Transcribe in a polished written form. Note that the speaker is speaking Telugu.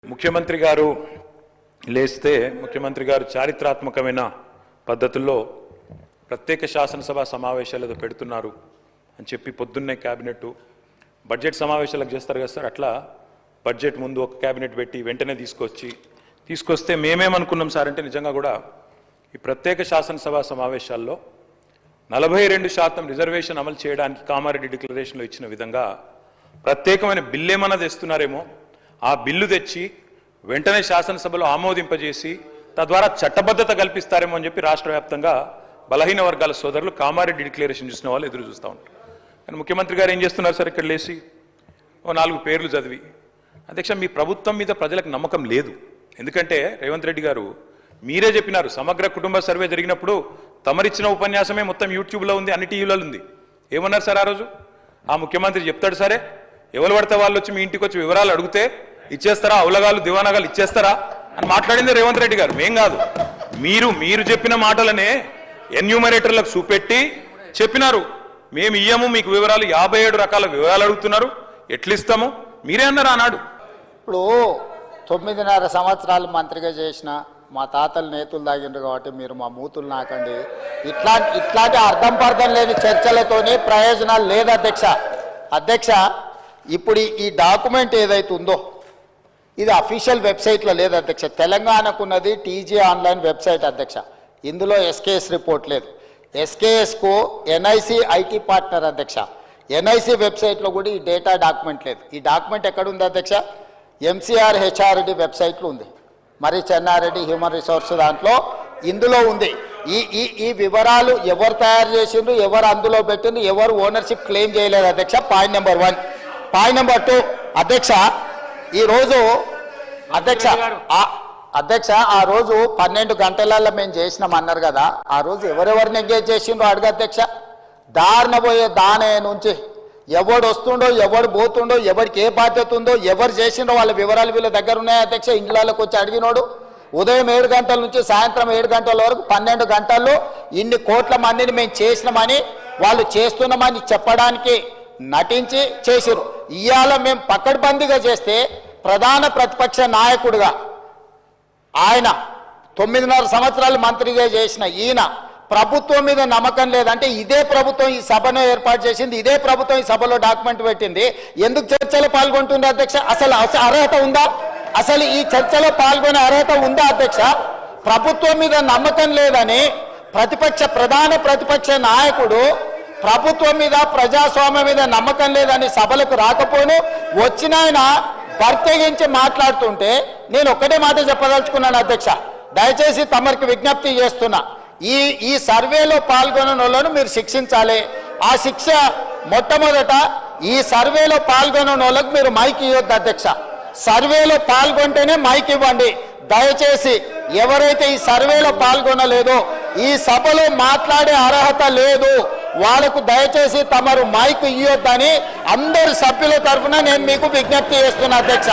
ముఖ్యమంత్రి గారు లేస్తే ముఖ్యమంత్రి గారు చారిత్రాత్మకమైన పద్ధతుల్లో ప్రత్యేక శాసనసభ సమావేశాలు పెడుతున్నారు అని చెప్పి పొద్దున్నే క్యాబినెట్ బడ్జెట్ సమావేశాలకు చేస్తారు కదా సార్. అట్లా బడ్జెట్ ముందు ఒక క్యాబినెట్ పెట్టి వెంటనే తీసుకొస్తే మేమేమనుకున్నాం సార్ అంటే నిజంగా కూడా ఈ ప్రత్యేక శాసనసభ సమావేశాల్లో 42% రిజర్వేషన్ అమలు చేయడానికి కామారెడ్డి డిక్లరేషన్లో ఇచ్చిన విధంగా ప్రత్యేకమైన బిల్లు ఏమన్నా తెస్తున్నారేమో, ఆ బిల్లు తెచ్చి వెంటనే శాసనసభలో ఆమోదింపజేసి తద్వారా చట్టబద్ధత కల్పిస్తారేమో అని చెప్పి రాష్ట్ర వ్యాప్తంగా బలహీన వర్గాల సోదరులు కామారెడ్డి డిక్లరేషన్ చూసిన వాళ్ళు ఎదురు చూస్తూ ఉంటారు. కానీ ముఖ్యమంత్రి గారు ఏం చేస్తున్నారు సార్, ఇక్కడ లేచి ఓ 4 పేర్లు చదివి, అధ్యక్ష మీ ప్రభుత్వం మీద ప్రజలకు నమ్మకం లేదు. ఎందుకంటే రేవంత్ రెడ్డి గారు మీరే చెప్పినారు, సమగ్ర కుటుంబ సర్వే జరిగినప్పుడు తమరిచ్చిన ఉపన్యాసమే మొత్తం యూట్యూబ్లో ఉంది, అన్ని టీవీలలో ఉంది. ఏమన్నారు సార్ ఆ రోజు? ఆ ముఖ్యమంత్రి చెప్తాడు సరే, ఎవరు పడితే వాళ్ళు వచ్చి మీ ఇంటికి వచ్చి వివరాలు అడిగితే ఇచ్చేస్తారా, అవులగాలు దివానాగాలు ఇచ్చేస్తారా అని మాట్లాడింది రేవంత్ రెడ్డి గారు, మేం కాదు. మీరు చెప్పిన మాటలనే ఎన్యూమరేటర్లకు చూపెట్టి చెప్పినారు, మేము ఇయ్యము మీకు వివరాలు, 57 రకాల వివరాలు అడుగుతున్నారు, ఎట్లిస్తాము మీరే అన్నారు ఆనాడు. ఇప్పుడు 9.5 సంవత్సరాలు మంత్రిగా చేసిన మా తాతలు నేతులు తాగిండ్రు కాబట్టి మీరు మా మూతులు నాకండి. ఇట్లాంటి అర్థం పర్థం లేని చర్చలతోనే ప్రయోజనాలు లేదు అధ్యక్ష. ఇప్పుడు ఈ డాక్యుమెంట్ ఏదైతే ఉందో ఇది అఫీషియల్ వెబ్సైట్లో లేదు అధ్యక్ష. తెలంగాణకున్నది టీజీ ఆన్లైన్ వెబ్సైట్ అధ్యక్ష. ఇందులో ఎస్కేఎస్ రిపోర్ట్ లేదు. ఎస్కేఎస్కు ఎన్ఐసి ఐటీ పార్ట్నర్ అధ్యక్ష. ఎన్ఐసి వెబ్సైట్లో కూడా ఈ డేటా డాక్యుమెంట్ లేదు. ఈ డాక్యుమెంట్ ఎక్కడుంది అధ్యక్ష? ఎంసీఆర్ హెచ్ఆర్డి వెబ్సైట్లో ఉంది, మరి చెన్నారెడ్డి హ్యూమన్ రిసోర్స్ దాంట్లో ఇందులో ఉంది. ఈ వివరాలు ఎవరు తయారు చేసిండ్రు, ఎవరు అందులో పెట్టిండ్రు, ఎవరు ఓనర్షిప్ క్లెయిమ్ చేయలేదు అధ్యక్ష. Point number 1. పాయింట్ నెంబర్ 2 అధ్యక్ష, ఈరోజు అధ్యక్ష ఆ రోజు 12 గంటలలో మేము చేసినాం అన్నారు కదా, ఆ రోజు ఎవరెవరిని ఎంగేజ్ చేసిండ్రో అడుగు అధ్యక్ష. దారిన పోయే దానే నుంచి ఎవడు వస్తుండో, ఎవడు పోతుండో, ఎవరికి ఏ బాధ్యత ఉందో, ఎవరు చేసిండో వాళ్ళ వివరాలు వీళ్ళ దగ్గర ఉన్నాయి అధ్యక్ష. ఇండ్లలోకి వచ్చి అడిగినోడు ఉదయం 7 గంటల నుంచి సాయంత్రం 7 గంటల వరకు 12 గంటల్లో ఇన్ని కోట్ల మందిని మేము చేసినామని వాళ్ళు చేస్తున్నామని చెప్పడానికి నటించి చేసిరు. ఇవాళ మేము పకడ్బందీగా చేస్తే ప్రధాన ప్రతిపక్ష నాయకుడిగా ఆయన 9.5 సంవత్సరాలు మంత్రిగా చేసిన ఈయన ప్రభుత్వం మీద నమ్మకం లేదంటే ఇదే ప్రభుత్వం ఈ సభను ఏర్పాటు చేసింది, ఇదే ప్రభుత్వం ఈ సభలో డాక్యుమెంట్ పెట్టింది, ఎందుకు చర్చలో పాల్గొంటుంది అధ్యక్ష? అసలు అర్హత ఉందా? అసలు ఈ చర్చలో పాల్గొనే అర్హత ఉందా అధ్యక్ష? ప్రభుత్వం మీద నమ్మకం లేదని ప్రధాన ప్రతిపక్ష నాయకుడు ప్రభుత్వం మీద ప్రజాస్వామ్యం మీద నమ్మకం లేదని సభలకు రాకపోను వచ్చిన ఆయన ప్రత్యేకించి మాట్లాడుతుంటే నేను ఒక్కటే మాట చెప్పదలుచుకున్నాను అధ్యక్ష. దయచేసి తమరికి విజ్ఞప్తి చేస్తున్నా, ఈ సర్వేలో పాల్గొనని వాళ్ళను మీరు శిక్షించాలి. ఆ శిక్ష మొట్టమొదట ఈ సర్వేలో పాల్గొనని వాళ్ళకు మీరు మైక్ ఇవ్వద్దు అధ్యక్ష. సర్వేలో పాల్గొంటేనే మైక్ ఇవ్వండి దయచేసి. ఎవరైతే ఈ సర్వేలో పాల్గొనలేదో, ఈ సభలో మాట్లాడే అర్హత లేదు, వాళ్ళకు దయచేసి తమరు మైక్ ఇవ్వద్దని అందరు సభ్యుల తరఫున నేను మీకు విజ్ఞప్తి చేస్తున్నా అధ్యక్ష.